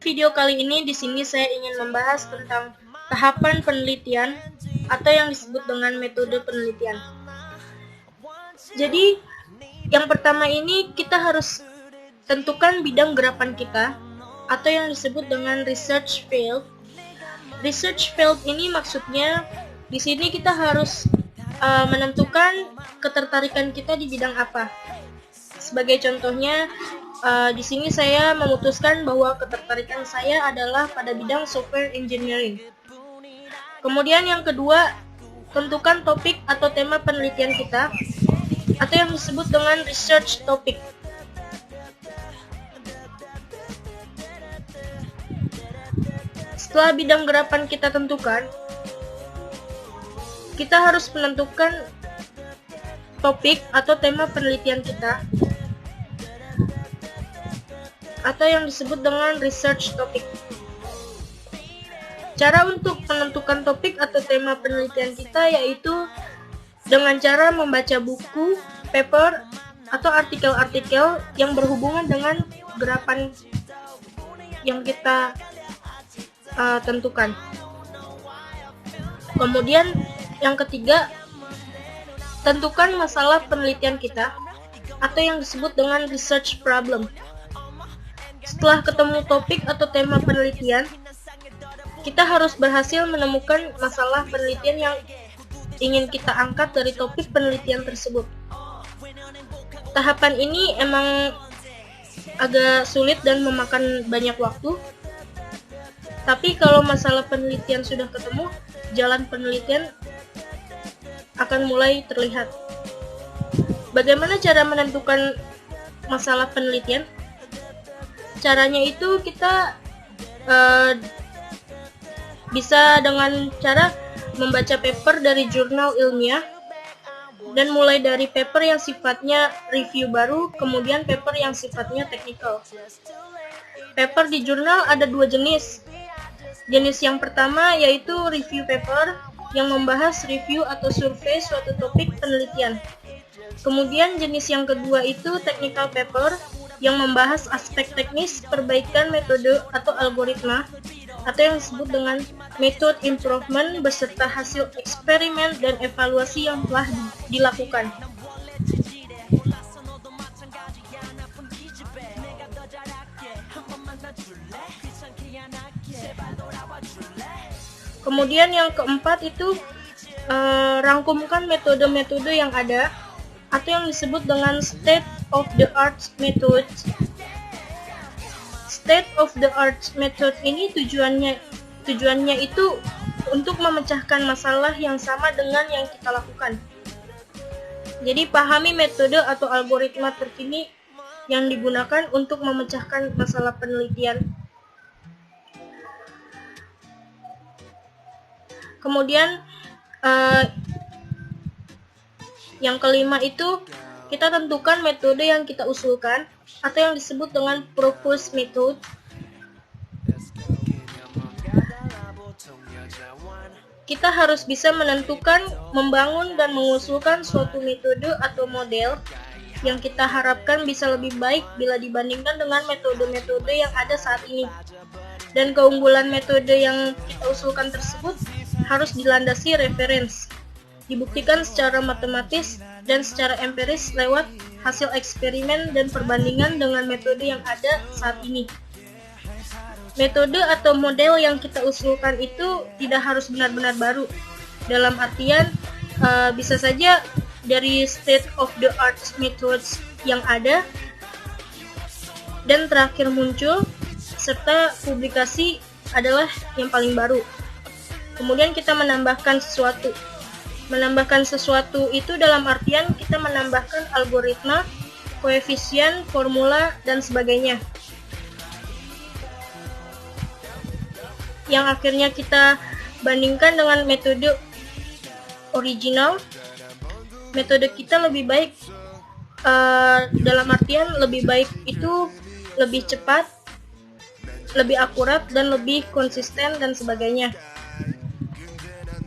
video kali ini di sini saya ingin membahas tentang tahapan penelitian atau yang disebut dengan metode penelitian. Jadi, yang pertama ini kita harus tentukan bidang gerapan kita atau yang disebut dengan research field. Research field ini maksudnya di sini kita harus menentukan ketertarikan kita di bidang apa. Sebagai contohnya, di sini saya memutuskan bahwa ketertarikan saya adalah pada bidang software engineering. Kemudian yang kedua, tentukan topik atau tema penelitian kita atau yang disebut dengan research topic. Setelah bidang gerapan kita tentukan, kita harus menentukan topik atau tema penelitian kita atau yang disebut dengan research topic. Cara untuk menentukan topik atau tema penelitian kita yaitu dengan cara membaca buku, paper, atau artikel-artikel yang berhubungan dengan gerapan yang kita tentukan. Kemudian yang ketiga, tentukan masalah penelitian kita atau yang disebut dengan research problem. Setelah ketemu topik atau tema penelitian, kita harus berhasil menemukan masalah penelitian yang ingin kita angkat dari topik penelitian tersebut. Tahapan ini emang agak sulit dan memakan banyak waktu. Tapi kalau masalah penelitian sudah ketemu, jalan penelitian akan mulai terlihat. Bagaimana cara menentukan masalah penelitian? Caranya itu kita bisa dengan cara membaca paper dari jurnal ilmiah dan mulai dari paper yang sifatnya review baru, kemudian paper yang sifatnya technical. Paper di jurnal ada dua jenis. Jenis yang pertama yaitu review paper yang membahas review atau survei suatu topik penelitian. Kemudian jenis yang kedua itu technical paper yang membahas aspek teknis perbaikan metode atau algoritma atau yang disebut dengan method improvement beserta hasil eksperimen dan evaluasi yang telah dilakukan. Kemudian yang keempat itu rangkumkan metode-metode yang ada atau yang disebut dengan state of the art method. State of the art method ini tujuannya itu untuk memecahkan masalah yang sama dengan yang kita lakukan. Jadi pahami metode atau algoritma terkini yang digunakan untuk memecahkan masalah penelitian. Kemudian yang kelima itu kita tentukan metode yang kita usulkan atau yang disebut dengan proposed method. Kita harus bisa menentukan, membangun dan mengusulkan suatu metode atau model yang kita harapkan bisa lebih baik bila dibandingkan dengan metode-metode yang ada saat ini. Dan keunggulan metode yang kita usulkan tersebut harus dilandasi referensi, dibuktikan secara matematis dan secara empiris lewat hasil eksperimen dan perbandingan dengan metode yang ada saat ini. Metode atau model yang kita usulkan itu tidak harus benar-benar baru. Dalam artian, bisa saja dari state of the art methods yang ada dan terakhir muncul, serta publikasi adalah yang paling baru. Kemudian kita menambahkan sesuatu. Menambahkan sesuatu itu dalam artian kita menambahkan algoritma, koefisien, formula, dan sebagainya. Yang akhirnya kita bandingkan dengan metode original. Metode kita lebih baik, dalam artian lebih baik itu lebih cepat, lebih akurat, dan lebih konsisten, dan sebagainya.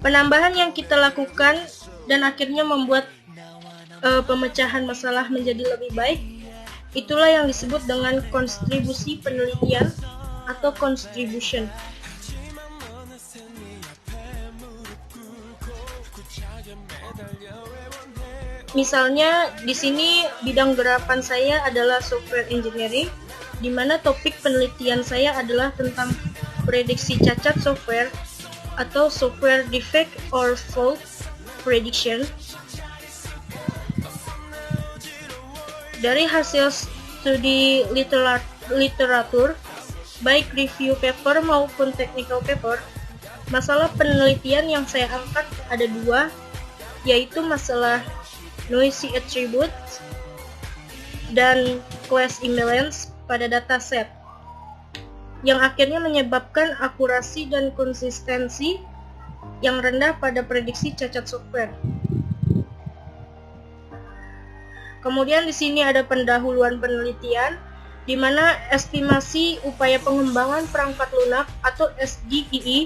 Penambahan yang kita lakukan dan akhirnya membuat pemecahan masalah menjadi lebih baik, itulah yang disebut dengan kontribusi penelitian atau contribution. Misalnya di sini bidang gerapan saya adalah software engineering, di mana topik penelitian saya adalah tentang prediksi cacat software atau software defect or fault prediction. Dari hasil studi literatur, baik review paper maupun technical paper, masalah penelitian yang saya angkat ada dua, yaitu masalah noisy attributes dan class imbalance pada dataset, yang akhirnya menyebabkan akurasi dan konsistensi yang rendah pada prediksi cacat software. Kemudian di sini ada pendahuluan penelitian, di mana estimasi upaya pengembangan perangkat lunak atau SDEE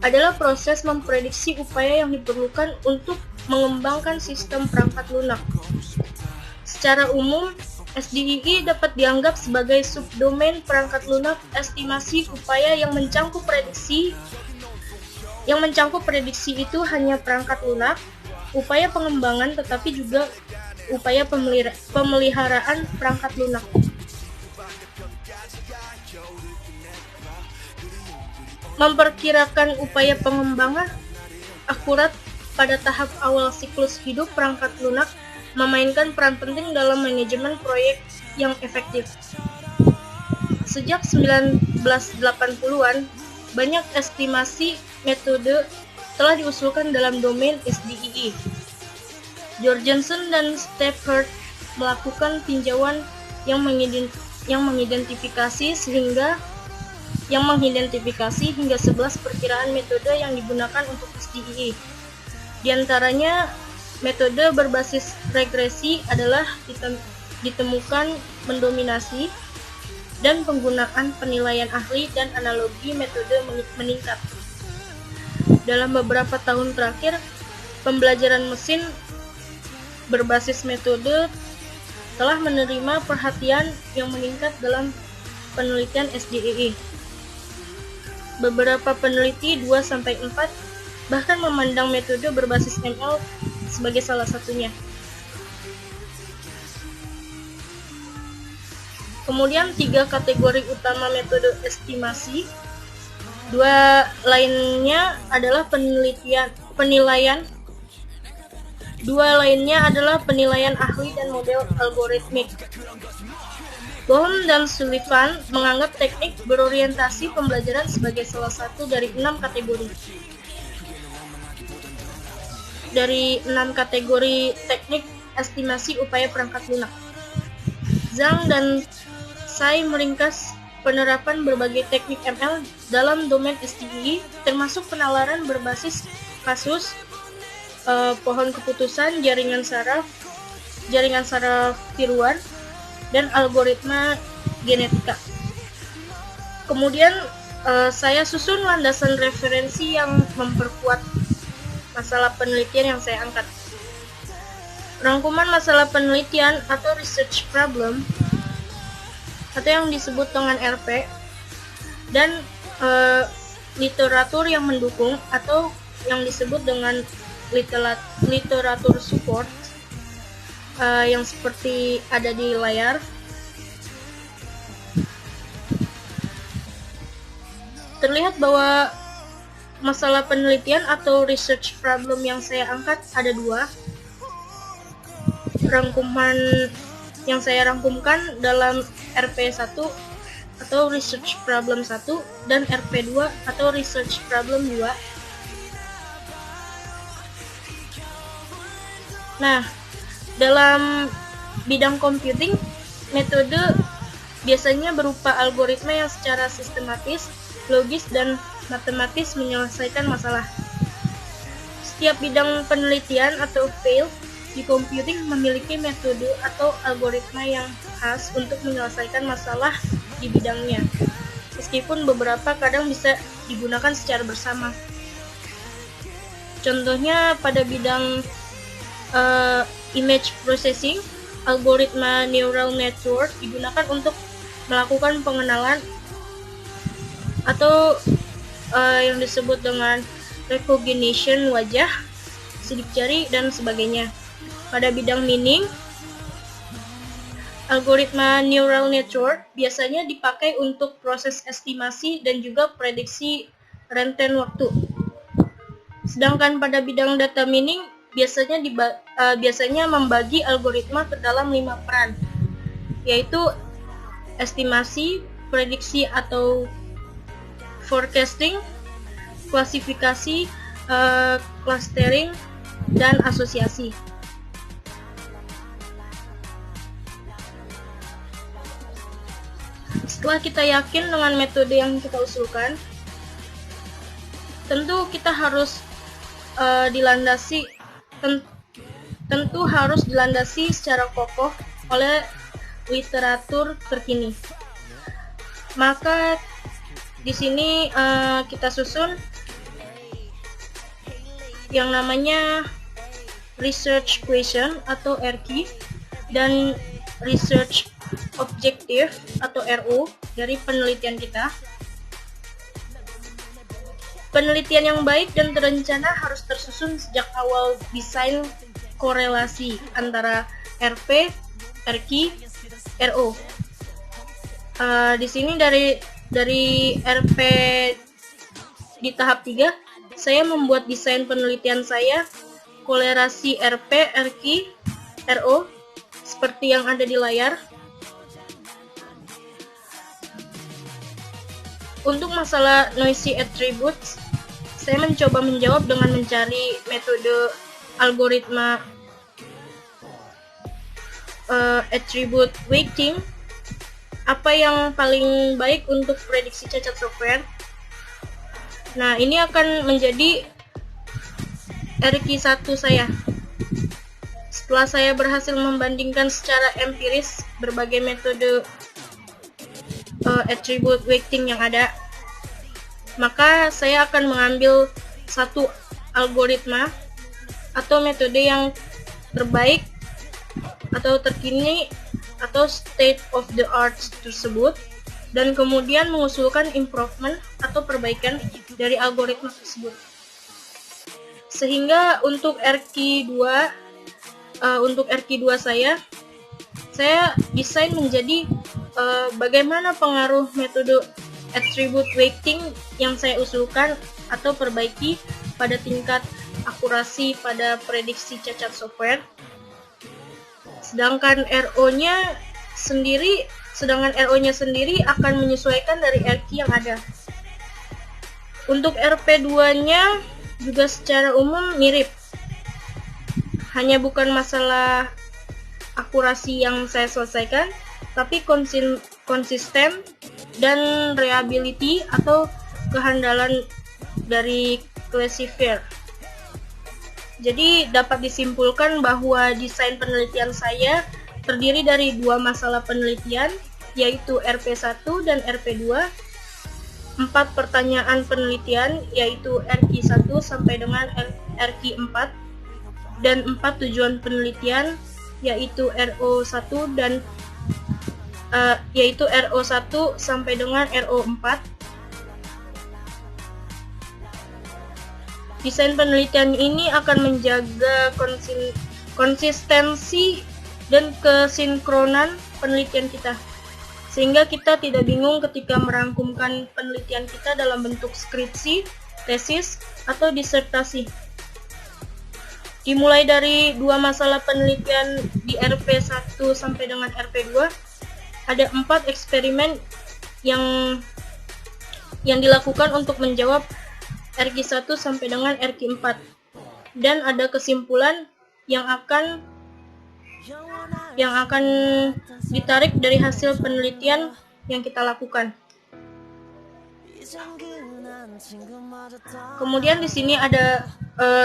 adalah proses memprediksi upaya yang diperlukan untuk mengembangkan sistem perangkat lunak. Secara umum, SDEE dapat dianggap sebagai subdomain perangkat lunak estimasi upaya yang mencangkup prediksi. Yang mencangkup prediksi itu hanya perangkat lunak, upaya pengembangan, tetapi juga upaya pemeliharaan perangkat lunak. Memperkirakan upaya pengembangan akurat pada tahap awal siklus hidup perangkat lunak memainkan peran penting dalam manajemen proyek yang efektif. Sejak 1980-an, banyak estimasi metode telah diusulkan dalam domain SDEE. Jorgensen dan Stafford melakukan tinjauan yang mengidentifikasi hingga 11 perkiraan metode yang digunakan untuk SDEE. Di antaranya, metode berbasis regresi adalah ditemukan mendominasi, dan penggunaan penilaian ahli dan analogi metode meningkat. Dalam beberapa tahun terakhir, pembelajaran mesin berbasis metode telah menerima perhatian yang meningkat dalam penelitian SDEE. Beberapa peneliti 2-4 bahkan memandang metode berbasis ML sebagai salah satunya. Kemudian 3 kategori utama metode estimasi. 2 lainnya adalah penilaian ahli dan model algoritmik. Bohm dan Sullivan menganggap teknik berorientasi pembelajaran sebagai salah satu dari 6 kategori. Dari 6 kategori teknik estimasi upaya perangkat lunak, Zhang dan Tsai meringkas penerapan berbagai teknik ML dalam domain SDEE, termasuk penalaran berbasis kasus, pohon keputusan, jaringan saraf tiruan, dan algoritma genetika. Kemudian saya susun landasan referensi yang memperkuat masalah penelitian yang saya angkat. Rangkuman masalah penelitian atau research problem, atau yang disebut dengan RP, dan literatur yang mendukung atau yang disebut dengan literatur support, yang seperti ada di layar. Terlihat bahwa masalah penelitian atau research problem yang saya angkat ada 2. Rangkuman yang saya rangkumkan dalam RP1 atau research problem 1 dan RP2 atau research problem 2. Nah, dalam bidang computing, metode biasanya berupa algoritma yang secara sistematis, logis, dan matematis menyelesaikan masalah. Setiap bidang penelitian atau field di computing memiliki metode atau algoritma yang khas untuk menyelesaikan masalah di bidangnya, meskipun beberapa kadang bisa digunakan secara bersama. Contohnya pada bidang image processing, algoritma neural network digunakan untuk melakukan pengenalan atau yang disebut dengan recognition wajah, sidik jari, dan sebagainya. Pada bidang meaning, algoritma neural network biasanya dipakai untuk proses estimasi dan juga prediksi rentang waktu. Sedangkan pada bidang data mining biasanya membagi algoritma ke dalam 5 peran, yaitu estimasi, prediksi atau forecasting, klasifikasi, clustering, dan asosiasi. Setelah kita yakin dengan metode yang kita usulkan, tentu kita harus dilandasi secara kokoh oleh literatur terkini. Maka di sini kita susun yang namanya research question atau RQ dan research objective atau RO dari penelitian kita. Penelitian yang baik dan terencana harus tersusun sejak awal desain korelasi antara RP, RQ, RO. Di sini dari RP di tahap 3, saya membuat desain penelitian saya korelasi RP, RQ, RO seperti yang ada di layar. Untuk masalah noisy attributes, saya mencoba menjawab dengan mencari metode algoritma attribute weighting. Apa yang paling baik untuk prediksi cacat software? Nah, ini akan menjadi RQ1 saya. Setelah saya berhasil membandingkan secara empiris berbagai metode attribute weighting yang ada, maka saya akan mengambil satu algoritma atau metode yang terbaik atau terkini atau state of the art tersebut, dan kemudian mengusulkan improvement atau perbaikan dari algoritma tersebut. Sehingga untuk RQ2 saya desain menjadi bagaimana pengaruh metode attribute weighting yang saya usulkan atau perbaiki pada tingkat akurasi pada prediksi cacat software. Sedangkan RO-nya sendiri akan menyesuaikan dari RQ yang ada. Untuk RP2-nya juga secara umum mirip. Hanya bukan masalah akurasi yang saya selesaikan, tapi konsisten dan reliability atau kehandalan dari classifier. Jadi dapat disimpulkan bahwa desain penelitian saya terdiri dari 2 masalah penelitian, yaitu RP1 dan RP2, 4 pertanyaan penelitian, yaitu RQ1 sampai dengan RQ4, dan 4 tujuan penelitian, yaitu RO1 dan yaitu RO1 sampai dengan RO4. Desain penelitian ini akan menjaga konsistensi dan kesinkronan penelitian kita, sehingga kita tidak bingung ketika merangkumkan penelitian kita dalam bentuk skripsi, tesis, atau disertasi. Dimulai dari 2 masalah penelitian di RP1 sampai dengan RP2, ada 4 eksperimen yang dilakukan untuk menjawab RQ1 sampai dengan RQ4, dan ada kesimpulan yang akan ditarik dari hasil penelitian yang kita lakukan. Kemudian di sini ada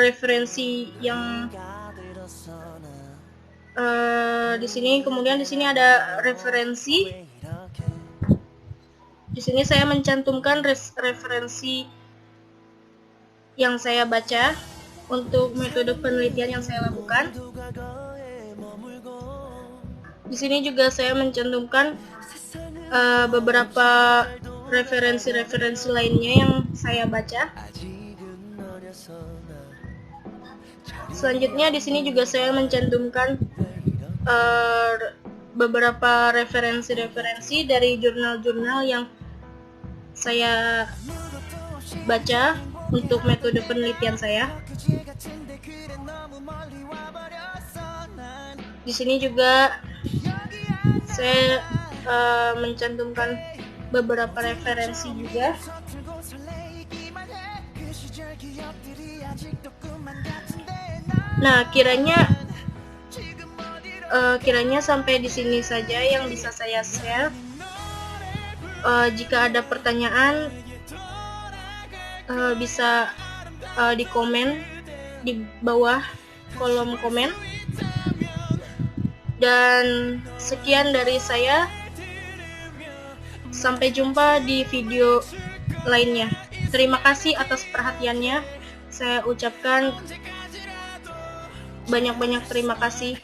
referensi yang di sini ada referensi. Di sini saya mencantumkan referensi yang saya baca untuk metode penelitian yang saya lakukan. Di sini juga saya mencantumkan beberapa referensi-referensi lainnya yang saya baca. Selanjutnya di sini juga saya mencantumkan beberapa referensi-referensi dari jurnal-jurnal yang saya baca untuk metode penelitian saya. Di sini juga saya mencantumkan beberapa referensi juga. Nah, kiranya sampai di sini saja yang bisa saya share. Jika ada pertanyaan, bisa di komen di bawah kolom komen. Dan sekian dari saya. Sampai jumpa di video lainnya. Terima kasih atas perhatiannya. Saya ucapkan banyak-banyak terima kasih.